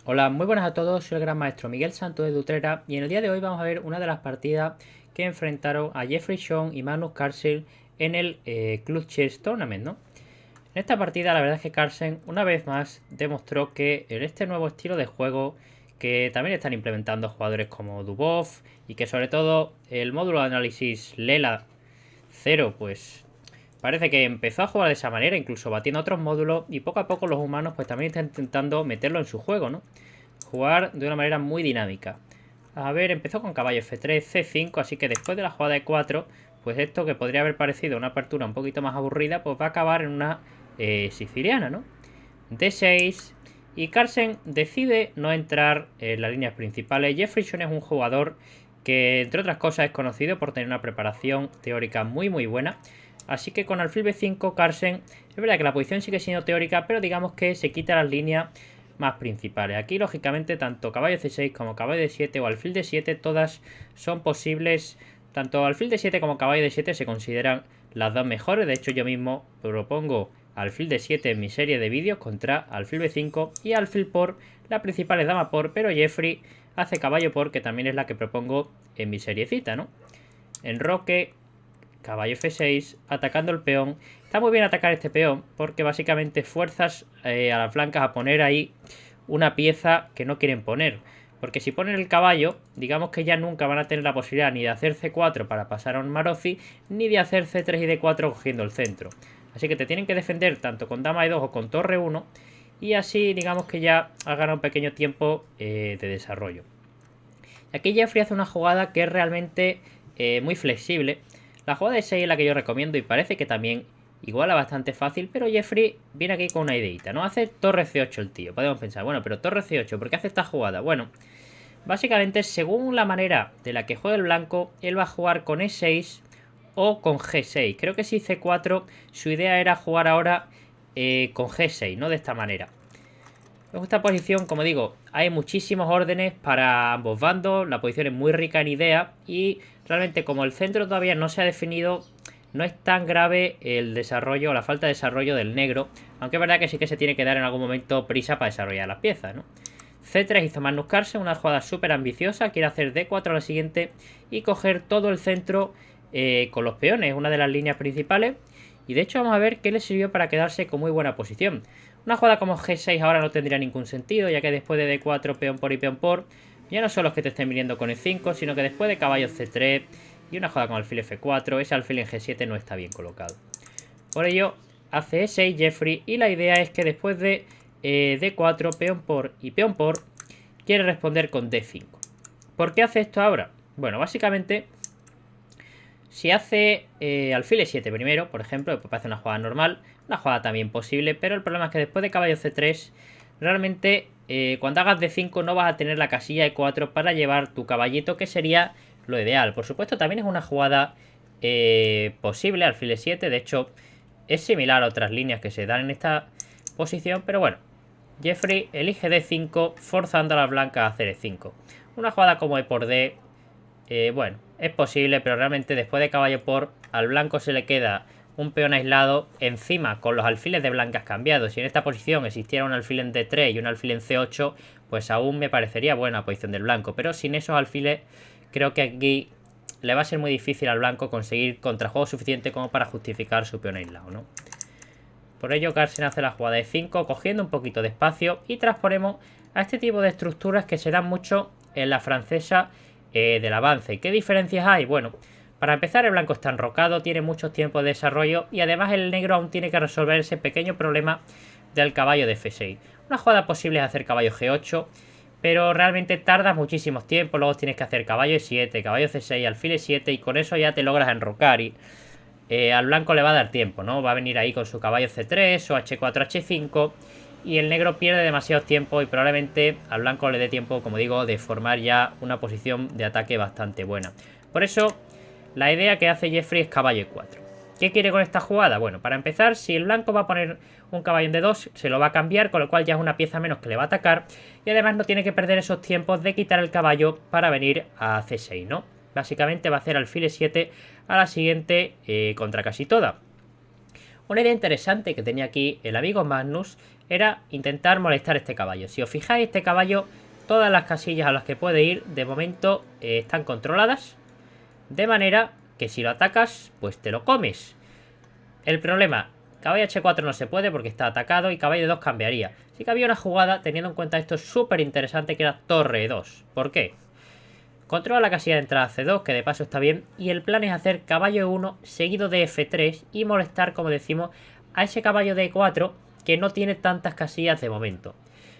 Hola, muy buenas a todos, soy el gran maestro Miguel Santos de Utrera y en el día de hoy vamos a ver una de las partidas que enfrentaron a Jeffrey Sean y Magnus Carlsen en el Club Chess Tournament, ¿no? En esta partida la verdad es que Carlsen una vez más demostró que en este nuevo estilo de juego que también están implementando jugadores como Dubov y que sobre todo el módulo de análisis Lela 0 pues parece que empezó a jugar de esa manera, incluso batiendo otros módulos y poco a poco los humanos pues también están intentando meterlo en su juego, ¿no? Jugar de una manera muy dinámica. A ver, empezó con caballo F3, C5, así que después de la jugada de 4, pues esto que podría haber parecido una apertura un poquito más aburrida, pues va a acabar en una siciliana, ¿no? D6 y Carlsen decide no entrar en las líneas principales. Jefferson es un jugador que, entre otras cosas, es conocido por tener una preparación teórica muy buena. Así que con alfil B5, Carlsen, es verdad que la posición sigue siendo teórica, pero digamos que se quita las líneas más principales. Aquí, lógicamente, tanto caballo C6 como caballo D7 o alfil D7, todas son posibles. Tanto alfil D7 como caballo D7 se consideran las dos mejores. De hecho, yo mismo propongo alfil D7 en mi serie de vídeos contra alfil B5 y alfil por, la principal es dama por, pero Jeffrey hace caballo por, que también es la que propongo en mi seriecita, ¿no? Enroque, caballo F6, atacando el peón. Está muy bien atacar este peón porque básicamente fuerzas a las blancas a poner ahí una pieza que no quieren poner. Porque si ponen el caballo, digamos que ya nunca van a tener la posibilidad ni de hacer C4 para pasar a un Marozi, ni de hacer C3 y D4 cogiendo el centro. Así que te tienen que defender tanto con dama E2 o con torre 1. Y así digamos que ya has ganado un pequeño tiempo de desarrollo. Aquí Jeffrey hace una jugada que es realmente muy flexible. La jugada de 6 es la que yo recomiendo y parece que también iguala bastante fácil, pero Jeffrey viene aquí con una ideita, ¿no? Hace torre C8 el tío. Podemos pensar, bueno, pero torre C8, ¿por qué hace esta jugada? Bueno, básicamente según la manera de la que juega el blanco, él va a jugar con E6 o con G6. Creo que si C4, su idea era jugar ahora con G6, ¿no? De esta manera. En esta posición, como digo, hay muchísimos órdenes para ambos bandos, la posición es muy rica en ideas y realmente como el centro todavía no se ha definido, no es tan grave el desarrollo o la falta de desarrollo del negro, aunque es verdad que sí que se tiene que dar en algún momento prisa para desarrollar las piezas, ¿no? C3 hizo Magnus Carlsen, una jugada súper ambiciosa, quiere hacer D4 a la siguiente y coger todo el centro con los peones, una de las líneas principales, y de hecho vamos a ver qué le sirvió para quedarse con muy buena posición. Una jugada como G6 ahora no tendría ningún sentido, ya que después de D4, peón por y peón por, ya no son los que te estén viniendo con E5, sino que después de caballo C3 y una jugada con alfil F4, ese alfil en G7 no está bien colocado. Por ello, hace E6 Jeffrey y la idea es que después de D4, peón por y peón por, quiere responder con D5. ¿Por qué hace esto ahora? Bueno, básicamente, si hace alfil E7 primero, por ejemplo, después hace una jugada normal, una jugada también posible, pero el problema es que después de caballo C3, realmente cuando hagas D5 no vas a tener la casilla E4 para llevar tu caballito, que sería lo ideal. Por supuesto, también es una jugada posible, alfil E7, de hecho es similar a otras líneas que se dan en esta posición, pero bueno, Jeffrey elige D5 forzando a las blancas a hacer E5. Una jugada como E por D, bueno, es posible, pero realmente después de caballo por, al blanco se le queda un peón aislado encima con los alfiles de blancas cambiados. Si en esta posición existiera un alfil en D3 y un alfil en C8, pues aún me parecería buena posición del blanco. Pero sin esos alfiles, creo que aquí le va a ser muy difícil al blanco conseguir contrajuego suficiente como para justificar su peón aislado, ¿no? Por ello Carlsen hace la jugada de 5, cogiendo un poquito de espacio y transponemos a este tipo de estructuras que se dan mucho en la francesa del avance. ¿Qué diferencias hay? Bueno, para empezar el blanco está enrocado, tiene mucho tiempo de desarrollo y además el negro aún tiene que resolver ese pequeño problema del caballo de F6. Una jugada posible es hacer caballo G8, pero realmente tarda muchísimo tiempo, luego tienes que hacer caballo E7, caballo C6, alfil E7 y con eso ya te logras enrocar y al blanco le va a dar tiempo, ¿no? Va a venir ahí con su caballo C3 o H4, H5 y el negro pierde demasiado tiempo y probablemente al blanco le dé tiempo, como digo, de formar ya una posición de ataque bastante buena. Por eso, la idea que hace Jeffrey es caballo E4. ¿Qué quiere con esta jugada? Bueno, para empezar, si el blanco va a poner un caballo en D2, se lo va a cambiar, con lo cual ya es una pieza menos que le va a atacar y además no tiene que perder esos tiempos de quitar el caballo para venir a C6, ¿no? Básicamente va a hacer alfil E7 a la siguiente contra casi toda. Una idea interesante que tenía aquí el amigo Magnus era intentar molestar este caballo. Si os fijáis, este caballo, todas las casillas a las que puede ir, de momento están controladas. De manera que si lo atacas, pues te lo comes. El problema, caballo H4 no se puede porque está atacado y caballo 2 cambiaría. Así que había una jugada, teniendo en cuenta esto, súper interesante, que era torre 2. ¿Por qué? Controla la casilla de entrada C2, que de paso está bien, y el plan es hacer caballo 1 seguido de F3 y molestar, como decimos, a ese caballo de E4 que no tiene tantas casillas de momento.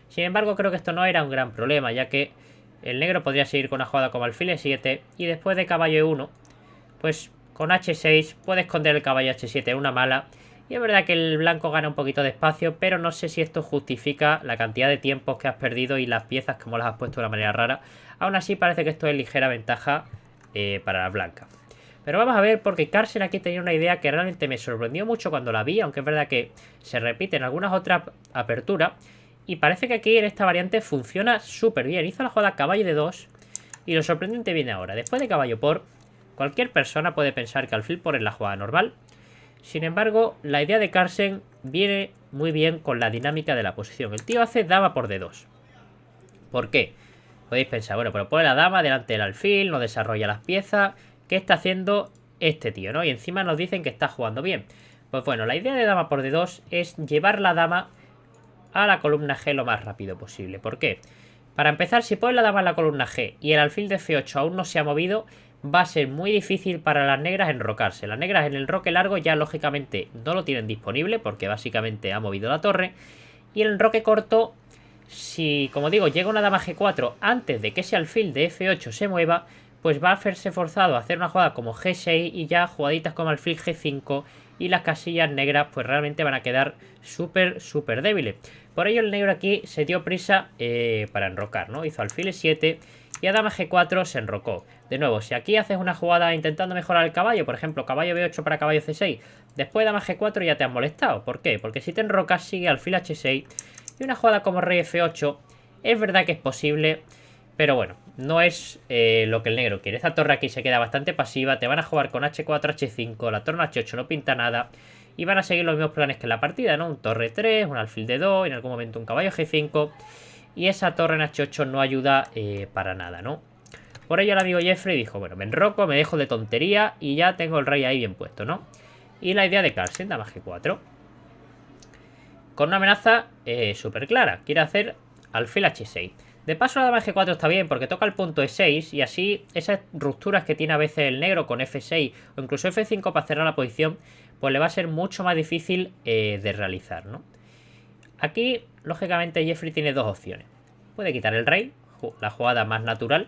Sin embargo, creo que esto no era un gran problema, ya que el negro podría seguir con una jugada como alfil E7 y después de caballo E1, pues con H6 puede esconder el caballo H7 en una mala. Y es verdad que el blanco gana un poquito de espacio, pero no sé si esto justifica la cantidad de tiempos que has perdido y las piezas como las has puesto de una manera rara. Aún así parece que esto es ligera ventaja para la blanca. Pero vamos a ver, porque Carlsen aquí tenía una idea que realmente me sorprendió mucho cuando la vi, aunque es verdad que se repite en algunas otras aperturas. Y parece que aquí en esta variante funciona súper bien. Hizo la jugada caballo de 2 y lo sorprendente viene ahora. Después de caballo por, cualquier persona puede pensar que alfil por es la jugada normal. Sin embargo, la idea de Carlsen viene muy bien con la dinámica de la posición. El tío hace dama por D2. ¿Por qué? Podéis pensar, bueno, pero pone la dama delante del alfil, no desarrolla las piezas. ¿Qué está haciendo este tío, no? Y encima nos dicen que está jugando bien. Pues bueno, la idea de dama por D2 es llevar la dama a la columna G lo más rápido posible. ¿Por qué? Para empezar, si pones la dama en la columna G y el alfil de F8 aún no se ha movido, va a ser muy difícil para las negras enrocarse. Las negras en el enroque largo ya lógicamente no lo tienen disponible porque básicamente ha movido la torre. Y el enroque corto, si como digo llega una dama G4 antes de que ese alfil de F8 se mueva, pues va a verse forzado a hacer una jugada como G6 y ya jugaditas como alfil G5 y las casillas negras pues realmente van a quedar súper débiles. Por ello el negro aquí se dio prisa para enrocar, ¿no? Hizo alfil E7 y a dama G4 se enrocó. De nuevo, si aquí haces una jugada intentando mejorar el caballo, por ejemplo, caballo B8 para caballo C6, después de dama G4 ya te han molestado. ¿Por qué? Porque si te enrocas sigue alfil H6 y una jugada como rey F8 es verdad que es posible, pero bueno, no es lo que el negro quiere. Esta torre aquí se queda bastante pasiva, te van a jugar con H4, H5, la torre H8 no pinta nada y van a seguir los mismos planes que en la partida, ¿no? Un torre 3, un alfil D2, en algún momento un caballo G5 y esa torre en H8 no ayuda para nada, ¿no? Por ello el amigo Jeffrey dijo, bueno, me enroco, me dejo de tontería y ya tengo el rey ahí bien puesto, ¿no? Y la idea de Carlsen, dama G4. Con una amenaza súper clara, quiere hacer alfil H6. De paso la dama G4 está bien porque toca el punto E6 y así esas rupturas que tiene a veces el negro con F6 o incluso F5 para cerrar la posición, pues le va a ser mucho más difícil de realizar, ¿no? Aquí, lógicamente, Jeffrey tiene dos opciones. Puede quitar el rey, la jugada más natural,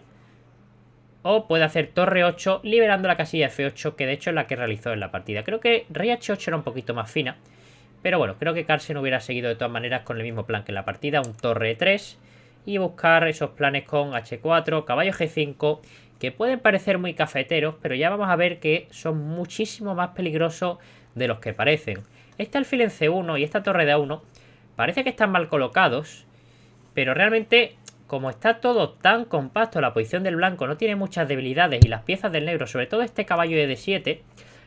o puede hacer torre 8 liberando la casilla F8, que de hecho es la que realizó en la partida. Creo que rey H8 era un poquito más fina, pero bueno, creo que Carlsen hubiera seguido de todas maneras con el mismo plan que en la partida, un torre 3 y buscar esos planes con H4, caballo G5, que pueden parecer muy cafeteros, pero ya vamos a ver que son muchísimo más peligrosos de los que parecen. Este alfil en C1 y esta torre de A1 parece que están mal colocados, pero realmente, como está todo tan compacto, la posición del blanco no tiene muchas debilidades y las piezas del negro, sobre todo este caballo de D7,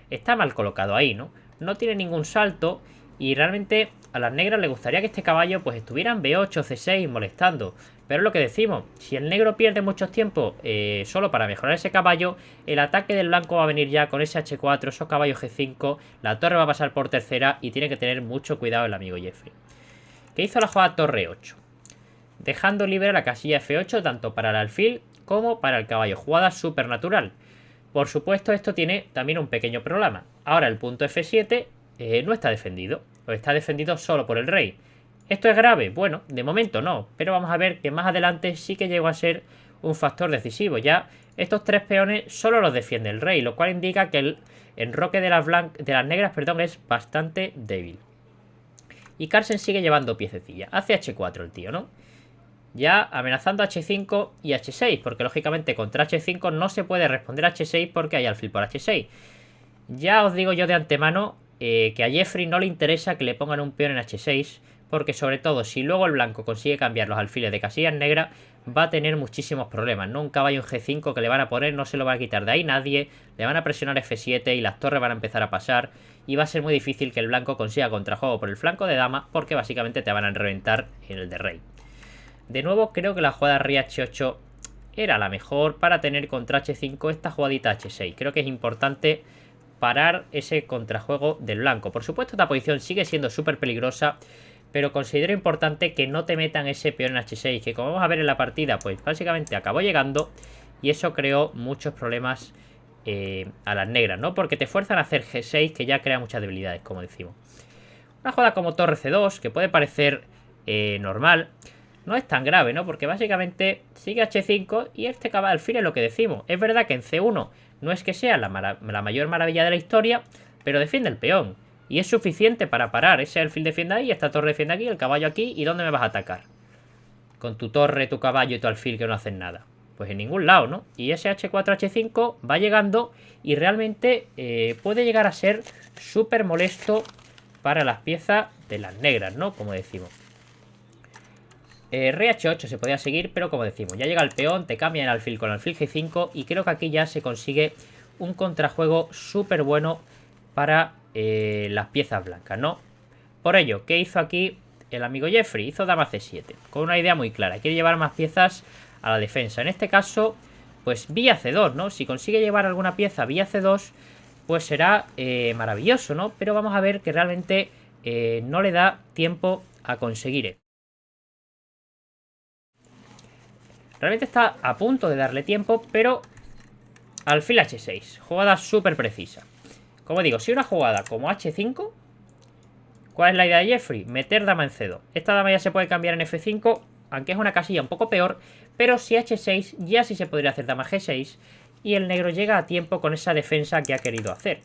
está mal colocado ahí, ¿no? No tiene ningún salto y realmente a las negras les gustaría que este caballo pues estuviera en B8, C6 molestando. Pero es lo que decimos, si el negro pierde mucho tiempo solo para mejorar ese caballo, el ataque del blanco va a venir ya con ese H4, esos caballos G5, la torre va a pasar por tercera y tiene que tener mucho cuidado el amigo Jeffrey. Que hizo la jugada torre 8, dejando libre la casilla F8 tanto para el alfil como para el caballo. Jugada supernatural. Por supuesto, esto tiene también un pequeño problema. Ahora el punto F7 no está defendido, o está defendido solo por el rey. ¿Esto es grave? Bueno, de momento no, pero vamos a ver que más adelante sí que llegó a ser un factor decisivo. Ya estos tres peones solo los defiende el rey, lo cual indica que el enroque de las negras, es bastante débil. Y Carlsen sigue llevando piececilla. Hace H4 el tío, ¿no? Ya amenazando H5 y H6, porque lógicamente contra H5 no se puede responder H6 porque hay alfil por H6. Ya os digo yo de antemano que a Jeffrey no le interesa que le pongan un peón en H6, porque sobre todo si luego el blanco consigue cambiar los alfiles de casillas negras, va a tener muchísimos problemas, ¿no? Un caballo en G5 que le van a poner, no se lo va a quitar de ahí nadie, le van a presionar F7 y las torres van a empezar a pasar, y va a ser muy difícil que el blanco consiga contrajuego por el flanco de dama, porque básicamente te van a reventar en el de rey. De nuevo, creo que la jugada rey h8 era la mejor para tener contra h5 esta jugadita h6. Creo que es importante parar ese contrajuego del blanco. Por supuesto, esta posición sigue siendo súper peligrosa, pero considero importante que no te metan ese peón en h6, que como vamos a ver en la partida, pues básicamente acabó llegando y eso creó muchos problemas a las negras, ¿no? Porque te fuerzan a hacer g6, que ya crea muchas debilidades, como decimos. Una jugada como torre c2, que puede parecer normal, no es tan grave, ¿no? Porque básicamente sigue h5 y este alfil es lo que decimos. Es verdad que en c1 no es que sea la mayor maravilla de la historia, pero defiende el peón. Y es suficiente para parar. Ese alfil defiende ahí, esta torre defiende aquí, el caballo aquí. ¿Y dónde me vas a atacar? Con tu torre, tu caballo y tu alfil que no hacen nada. Pues en ningún lado, ¿no? Y ese h4, h5 va llegando y realmente puede llegar a ser súper molesto para las piezas de las negras, ¿no? Como decimos. Rey h8 se podía seguir, pero como decimos, ya llega el peón, te cambia el alfil con alfil g5 y creo que aquí ya se consigue un contrajuego súper bueno para las piezas blancas, ¿no? Por ello, ¿qué hizo aquí el amigo Jeffrey? Hizo dama c7, con una idea muy clara, quiere llevar más piezas a la defensa. En este caso, pues vía c2, ¿no? Si consigue llevar alguna pieza vía c2, pues será maravilloso, ¿no? Pero vamos a ver que realmente no le da tiempo a conseguir esto. Realmente está a punto de darle tiempo, pero alfil h6, jugada súper precisa. Como digo, si una jugada como h5, ¿cuál es la idea de Jeffrey? Meter dama en c2. Esta dama ya se puede cambiar en f5, aunque es una casilla un poco peor, pero si h6 ya sí se podría hacer dama g6 y el negro llega a tiempo con esa defensa que ha querido hacer.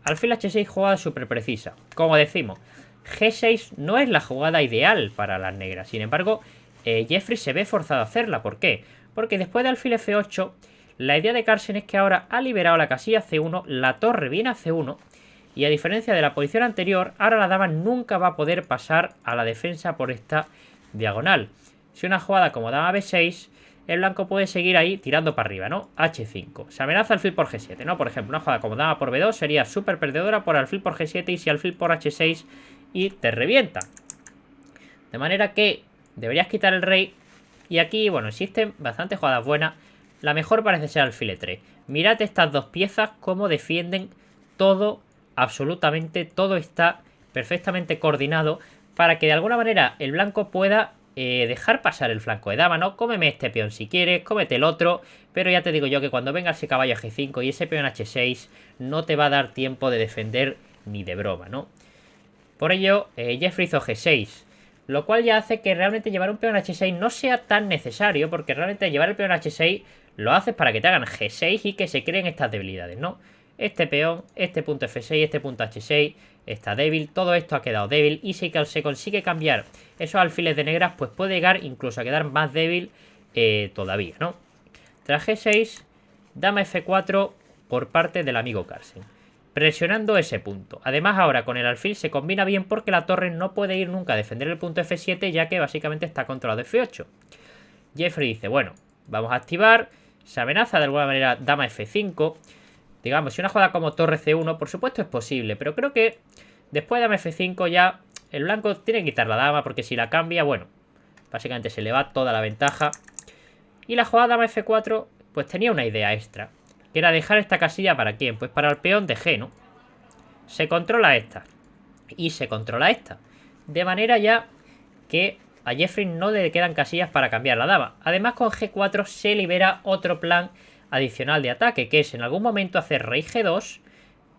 Alfil h6, jugada súper precisa. Como decimos, g6 no es la jugada ideal para las negras, sin embargo, Jeffrey se ve forzado a hacerla. ¿Por qué? Porque después de alfil f8, la idea de Carlsen es que ahora ha liberado la casilla c1, la torre viene a c1, y a diferencia de la posición anterior, ahora la dama nunca va a poder pasar a la defensa por esta diagonal. Si una jugada como dama b6, el blanco puede seguir ahí tirando para arriba, ¿no? h5. Se amenaza alfil por g7, ¿no? Por ejemplo, una jugada como dama por b2 sería súper perdedora por alfil por g7 y si alfil por h6 y te revienta. De manera que deberías quitar el rey. Y aquí, bueno, existen bastantes jugadas buenas. La mejor parece ser alfil e3. Mirad estas dos piezas cómo defienden todo, absolutamente todo está perfectamente coordinado para que de alguna manera el blanco pueda dejar pasar el flanco de dama, ¿no? Cómeme este peón si quieres, cómete el otro, pero ya te digo yo que cuando venga ese caballo a g5 y ese peón h6 no te va a dar tiempo de defender ni de broma, ¿no? Por ello, Jeffrey hizo g6. Lo cual ya hace que realmente llevar un peón h6 no sea tan necesario, porque realmente llevar el peón h6 lo haces para que te hagan g6 y que se creen estas debilidades, ¿no? Este peón, este punto f6, este punto h6 está débil, todo esto ha quedado débil y si se consigue cambiar esos alfiles de negras, pues puede llegar incluso a quedar más débil todavía, ¿no? Tras g6, dama f4 por parte del amigo Carlsen, presionando ese punto. Además ahora con el alfil se combina bien porque la torre no puede ir nunca a defender el punto f7 ya que básicamente está controlado f8. Jeffrey dice, bueno, vamos a activar, se amenaza de alguna manera dama f5. Digamos, si una jugada como torre c1, por supuesto es posible, pero creo que después de dama f5 ya el blanco tiene que quitar la dama porque si la cambia, bueno, básicamente se le va toda la ventaja. Y la jugada dama f4 pues tenía una idea extra, que era dejar esta casilla ¿para quién? Pues para el peón de G, ¿no? Se controla esta y se controla esta, de manera ya que a Jeffrey no le quedan casillas para cambiar la dama. Además con g4 se libera otro plan adicional de ataque, que es en algún momento hacer rey g2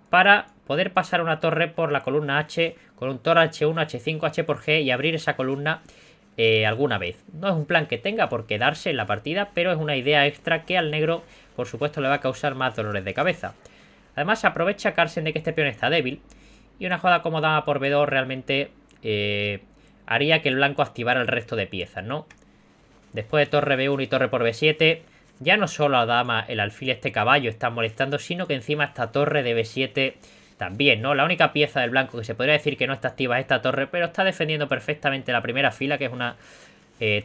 para poder pasar una torre por la columna h con un torre h1, h5, h por g y abrir esa columna alguna vez. No es un plan que tenga por quedarse en la partida, pero es una idea extra que al negro por supuesto le va a causar más dolores de cabeza. Además se aprovecha Carlsen de que este peón está débil y una jugada como dama por b2 realmente haría que el blanco activara el resto de piezas, ¿no? Después de torre b1 y torre por b7, ya no solo la dama, el alfil, este caballo están molestando, sino que encima esta torre de b7 también, ¿no? La única pieza del blanco que se podría decir que no está activa es esta torre, pero está defendiendo perfectamente la primera fila, que es una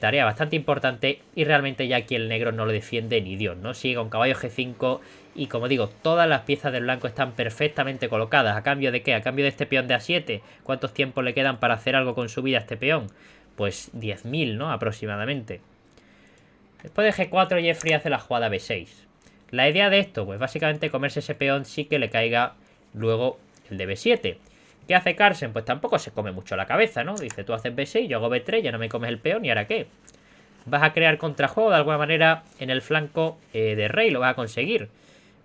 tarea bastante importante y realmente ya aquí el negro no lo defiende ni Dios, ¿no? Sigue con caballo G5 y como digo, todas las piezas del blanco están perfectamente colocadas. ¿A cambio de qué? A cambio de este peón de A7. ¿Cuántos tiempos le quedan para hacer algo con su vida a este peón? Pues 10.000, ¿no? Aproximadamente. Después de G4 Jeffrey hace la jugada B6. La idea de esto, pues básicamente comerse ese peón sí que le caiga luego el de B7. ¿Qué hace Carlsen? Pues tampoco se come mucho la cabeza, ¿no? Dice, tú haces B6, yo hago B3, ya no me comes el peón, ¿y ahora qué? Vas a crear contrajuego de alguna manera en el flanco de rey, lo vas a conseguir.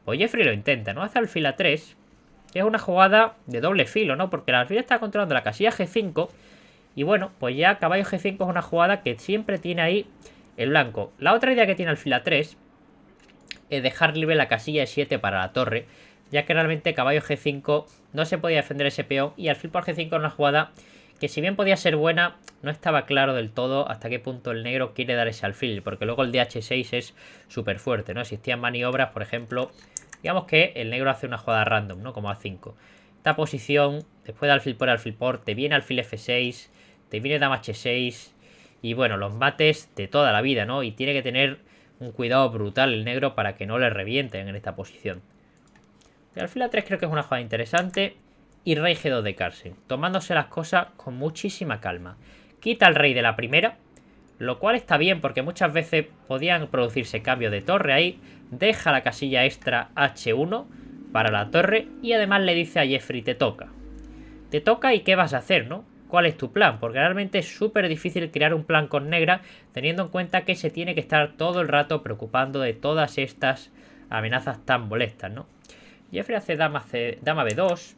Pues Jeffrey lo intenta, ¿no? Hace alfil A3, que es una jugada de doble filo, ¿no? Porque el alfil está controlando la casilla G5 y bueno, pues ya caballo G5 es una jugada que siempre tiene ahí el blanco. La otra idea que tiene alfil A3 es dejar libre la casilla E7 para la torre, ya que realmente caballo G5 no se podía defender ese peón y alfil por G5 era una jugada que si bien podía ser buena, no estaba claro del todo hasta qué punto el negro quiere dar ese alfil, porque luego el de H6 es súper fuerte, ¿no? Existían maniobras, por ejemplo, digamos que el negro hace una jugada random, ¿no? Como A5. Esta posición, después de alfil por, te viene alfil F6, te viene dama H6 y bueno, los mates de toda la vida, ¿no? Y tiene que tener un cuidado brutal el negro para que no le revienten en esta posición. El alfil A3 creo que es una jugada interesante. Y rey G2 de Carlsen, tomándose las cosas con muchísima calma. Quita al rey de la primera, lo cual está bien porque muchas veces podían producirse cambios de torre ahí. Deja la casilla extra H1 para la torre y además le dice a Jeffrey, te toca. Te toca y qué vas a hacer, ¿no? ¿Cuál es tu plan? Porque realmente es súper difícil crear un plan con negra teniendo en cuenta que se tiene que estar todo el rato preocupando de todas estas amenazas tan molestas, ¿no? Jeffrey hace dama B2,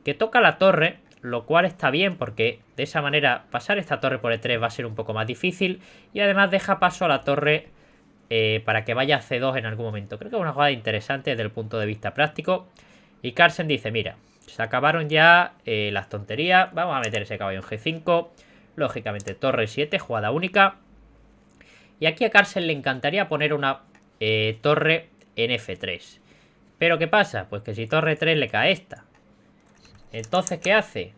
que toca la torre, lo cual está bien porque de esa manera pasar esta torre por E3 va a ser un poco más difícil y además deja paso a la torre para que vaya a C2 en algún momento. Creo que es una jugada interesante desde el punto de vista práctico y Carlsen dice, mira, se acabaron ya las tonterías, vamos a meter ese caballo en G5, lógicamente torre 7, jugada única y aquí a Carlsen le encantaría poner una torre en F3. Pero ¿qué pasa? Pues que si torre 3 le cae esta. Entonces, ¿qué hace?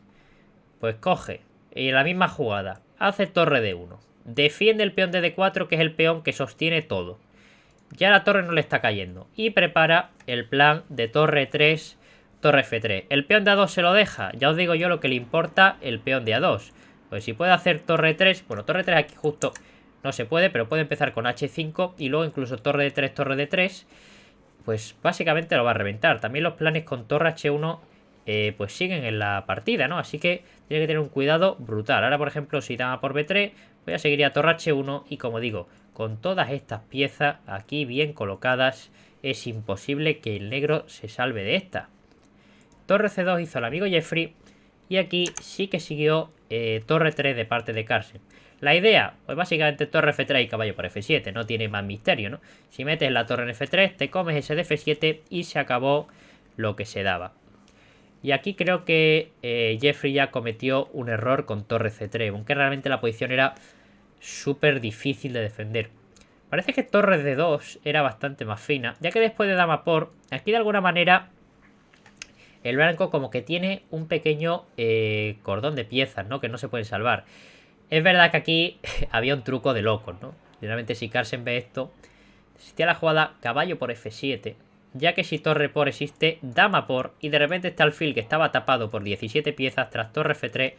Pues coge y en la misma jugada hace torre D1. Defiende el peón de D4, que es el peón que sostiene todo. Ya la torre no le está cayendo. Y prepara el plan de torre 3, torre F3. El peón de A2 se lo deja. Ya os digo yo lo que le importa el peón de A2. Pues si puede hacer torre 3, bueno, torre 3 aquí justo no se puede, pero puede empezar con H5 y luego incluso torre D3, torre D3. Pues básicamente lo va a reventar. También los planes con torre H1 pues siguen en la partida, ¿no? Así que tiene que tener un cuidado brutal. Ahora, por ejemplo, si dama por B3, voy a seguir a torre H1 y como digo, con todas estas piezas aquí bien colocadas, es imposible que el negro se salve de esta. Torre C2 hizo el amigo Jeffrey y aquí sí que siguió torre 3 de parte de Carlsen. La idea, pues básicamente torre F3 y caballo por F7, no tiene más misterio, ¿no? Si metes la torre en F3, te comes ese de F7 y se acabó lo que se daba. Y aquí creo que Jeffrey ya cometió un error con torre C3, aunque realmente la posición era súper difícil de defender. Parece que torre D2 era bastante más fina, ya que después de dama por, aquí de alguna manera el blanco como que tiene un pequeño cordón de piezas, ¿no? Que no se pueden salvar. Es verdad que aquí había un truco de locos, ¿no? Generalmente si Carlsen ve esto, existía la jugada caballo por F7, ya que si torre por existe dama por y de repente este alfil que estaba tapado por 17 piezas tras torre F3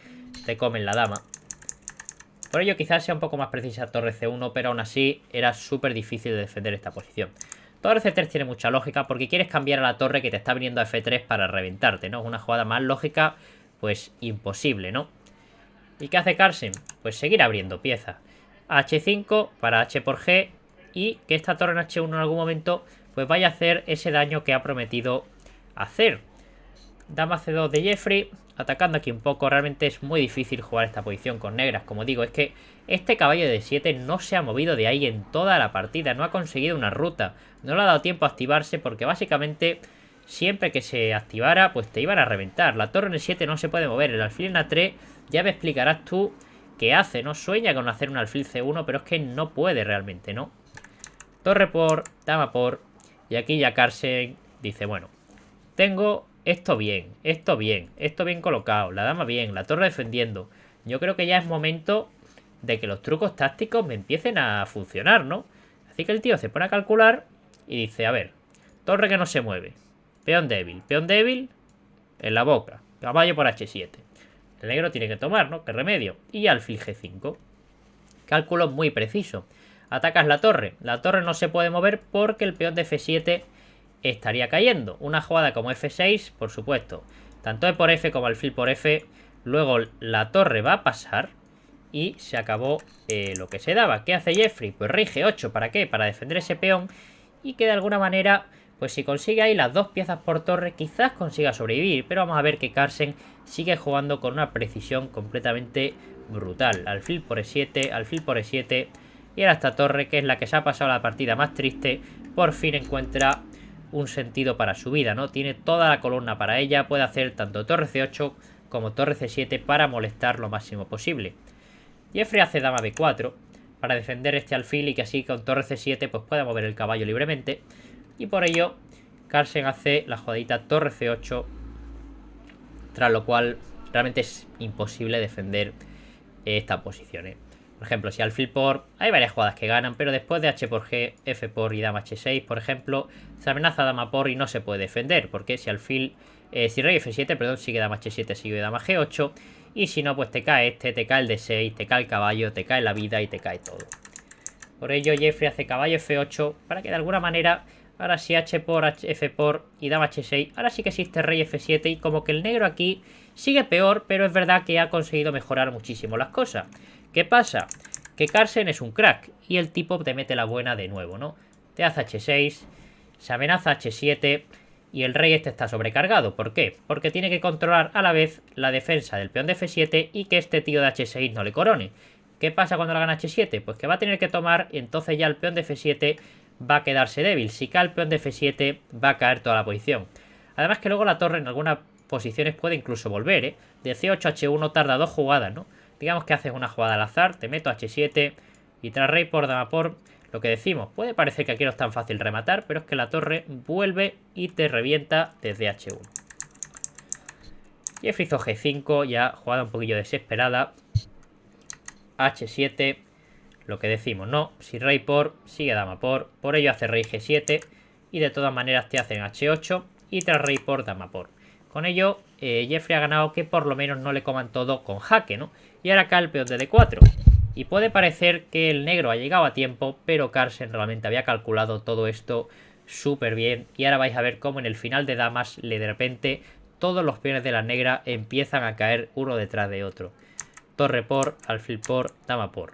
te comen la dama. Por ello quizás sea un poco más precisa torre C1, pero aún así era súper difícil de defender esta posición. Torre C3 tiene mucha lógica porque quieres cambiar a la torre que te está viniendo a F3 para reventarte, ¿no? Es una jugada más lógica, pues imposible, ¿no? ¿Y qué hace Carlsen? Pues seguir abriendo piezas. H5 para H por G y que esta torre en H1 en algún momento pues vaya a hacer ese daño que ha prometido hacer. Dama C2 de Jeffrey, atacando aquí un poco. Realmente es muy difícil jugar esta posición con negras. Como digo, es que este caballo de 7 no se ha movido de ahí en toda la partida. No ha conseguido una ruta. No le ha dado tiempo a activarse porque básicamente siempre que se activara pues te iban a reventar. La torre en el 7 no se puede mover. El alfil en A3 ya me explicarás tú qué hace. No sueña con hacer un alfil C1, pero es que no puede realmente, ¿no? Torre por, dama por. Y aquí ya Carlsen dice, bueno, tengo esto bien, esto bien, esto bien colocado, la dama bien, la torre defendiendo. Yo creo que ya es momento de que los trucos tácticos me empiecen a funcionar, ¿no? Así que el tío se pone a calcular y dice, a ver, torre que no se mueve, peón débil en la boca, caballo por H7. El negro tiene que tomar, ¿no? ¿Qué remedio? Y alfil G5. Cálculo muy preciso. Atacas la torre no se puede mover porque el peón de F7 estaría cayendo. Una jugada como F6, por supuesto, tanto E por F como alfil por F, luego la torre va a pasar y se acabó lo que se daba. ¿Qué hace Jeffrey? Pues rey G8, ¿para qué? Para defender ese peón y que de alguna manera, pues si consigue ahí las dos piezas por torre, quizás consiga sobrevivir, pero vamos a ver que Carlsen sigue jugando con una precisión completamente brutal. Alfil por E7, alfil por E7, y ahora esta torre, que es la que se ha pasado la partida más triste, por fin encuentra un sentido para su vida, ¿no? Tiene toda la columna para ella, puede hacer tanto torre C8 como torre C7 para molestar lo máximo posible. Jeffrey hace dama B4 para defender este alfil y que así con torre C7 pues pueda mover el caballo libremente. Y por ello Carlsen hace la jugadita torre C8, tras lo cual realmente es imposible defender esta posición, ¿eh? Por ejemplo, si alfil por... Hay varias jugadas que ganan, pero después de H por G, F por y dama H6, por ejemplo, se amenaza dama por y no se puede defender, porque si alfil... si rey F7, perdón, sigue dama H7, sigue dama G8, y si no, pues te cae te cae el D6, te cae el caballo, te cae la vida y te cae todo. Por ello Jeffrey hace caballo F8 para que de alguna manera, ahora sí H por, F por y dama H6, ahora sí que existe rey F7 y como que el negro aquí sigue peor, pero es verdad que ha conseguido mejorar muchísimo las cosas. ¿Qué pasa? Que Carlsen es un crack y el tipo te mete la buena de nuevo, ¿no? Te hace H6, se amenaza H7 y el rey este está sobrecargado. ¿Por qué? Porque tiene que controlar a la vez la defensa del peón de F7 y que este tío de H6 no le corone. ¿Qué pasa cuando le gana H7? Pues que va a tener que tomar y entonces ya el peón de F7 va a quedarse débil. Si cae el peón de F7 va a caer toda la posición. Además que luego la torre en algunas posiciones puede incluso volver, ¿eh? De C8 a H1 tarda 2 jugadas, ¿no? Digamos que haces una jugada al azar, te meto H7 y tras rey por dama por, lo que decimos, puede parecer que aquí no es tan fácil rematar, pero es que la torre vuelve y te revienta desde H1. Jeffrey hizo G5, ya jugada un poquillo desesperada. H7, lo que decimos, no, si rey por, sigue dama por ello hace rey G7 y de todas maneras te hacen H8 y tras rey por, dama por. Con ello, Jeffrey ha ganado que por lo menos no le coman todo con jaque, ¿no? Y ahora acá el peón de D4. Y puede parecer que el negro ha llegado a tiempo, pero Carlsen realmente había calculado todo esto súper bien. Y ahora vais a ver cómo en el final de damas, de repente, todos los peones de la negra empiezan a caer uno detrás de otro. Torre por, alfil por, dama por.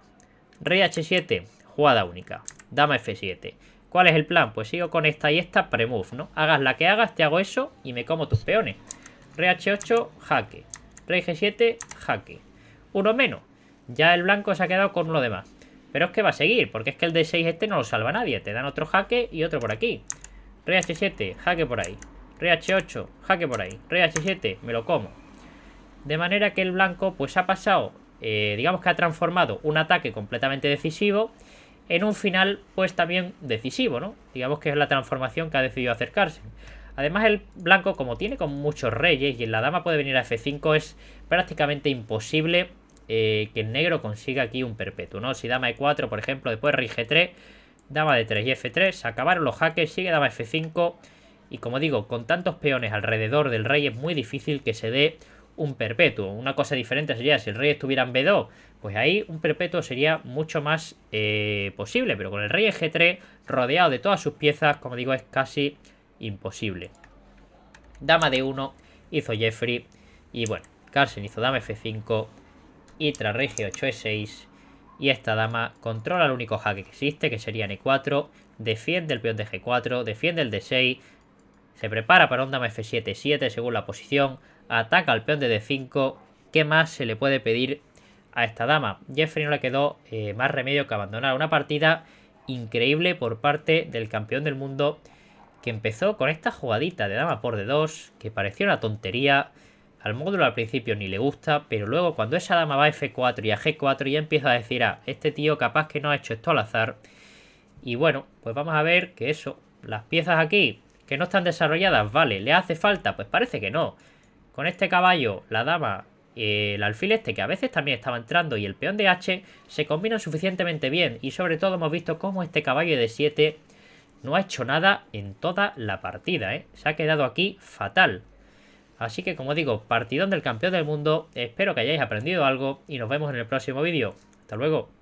Rey H7, jugada única. Dama F7. ¿Cuál es el plan? Pues sigo con esta y esta pre-move, ¿no? Hagas la que hagas, te hago eso y me como tus peones. Rey H8, jaque. Rey G7, jaque. Uno menos. Ya el blanco se ha quedado con uno de más. Pero es que va a seguir, porque es que el D6 este no lo salva nadie. Te dan otro jaque y otro por aquí. Rey H7, jaque por ahí. Rey H8, jaque por ahí. Rey H7, me lo como. De manera que el blanco pues ha pasado, digamos que ha transformado un ataque completamente decisivo en un final pues también decisivo, ¿no? Digamos que es la transformación que ha decidido acercarse. Además el blanco, como tiene con muchos reyes y en la dama puede venir a F5, es prácticamente imposible que el negro consiga aquí un perpetuo, ¿no? Si dama E4, por ejemplo, después rey G3, dama D3 y F3, se acabaron los jaques, sigue dama F5 y como digo, con tantos peones alrededor del rey es muy difícil que se dé un perpetuo. Una cosa diferente sería si el rey estuviera en B2, pues ahí un perpetuo sería mucho más posible, pero con el rey en G3 rodeado de todas sus piezas, como digo, es casi imposible. Dama D1 hizo Jeffrey y bueno, Carlsen hizo dama F5 y tras rey G8 E6 y esta dama controla el único jaque que existe, que sería en E4, defiende el peón de G4, defiende el D6, se prepara para un dama F7, 7 según la posición, ataca al peón de D5. ¿Qué más se le puede pedir a esta dama? Jeffrey no le quedó más remedio que abandonar una partida increíble por parte del campeón del mundo, que empezó con esta jugadita de dama por D2, que parecía una tontería. Al módulo al principio ni le gusta, pero luego cuando esa dama va a F4 y a G4 ya empieza a decir, este tío capaz que no ha hecho esto al azar. Y bueno, pues vamos a ver que eso, las piezas aquí que no están desarrolladas, vale, ¿le hace falta? Pues parece que no. Con este caballo, la dama el alfil este, que a veces también estaba entrando, y el peón de H, se combinan suficientemente bien. Y sobre todo hemos visto cómo este caballo de 7 no ha hecho nada en toda la partida, ¿eh? Se ha quedado aquí fatal. Así que, como digo, partidón del campeón del mundo. Espero que hayáis aprendido algo y nos vemos en el próximo vídeo. Hasta luego.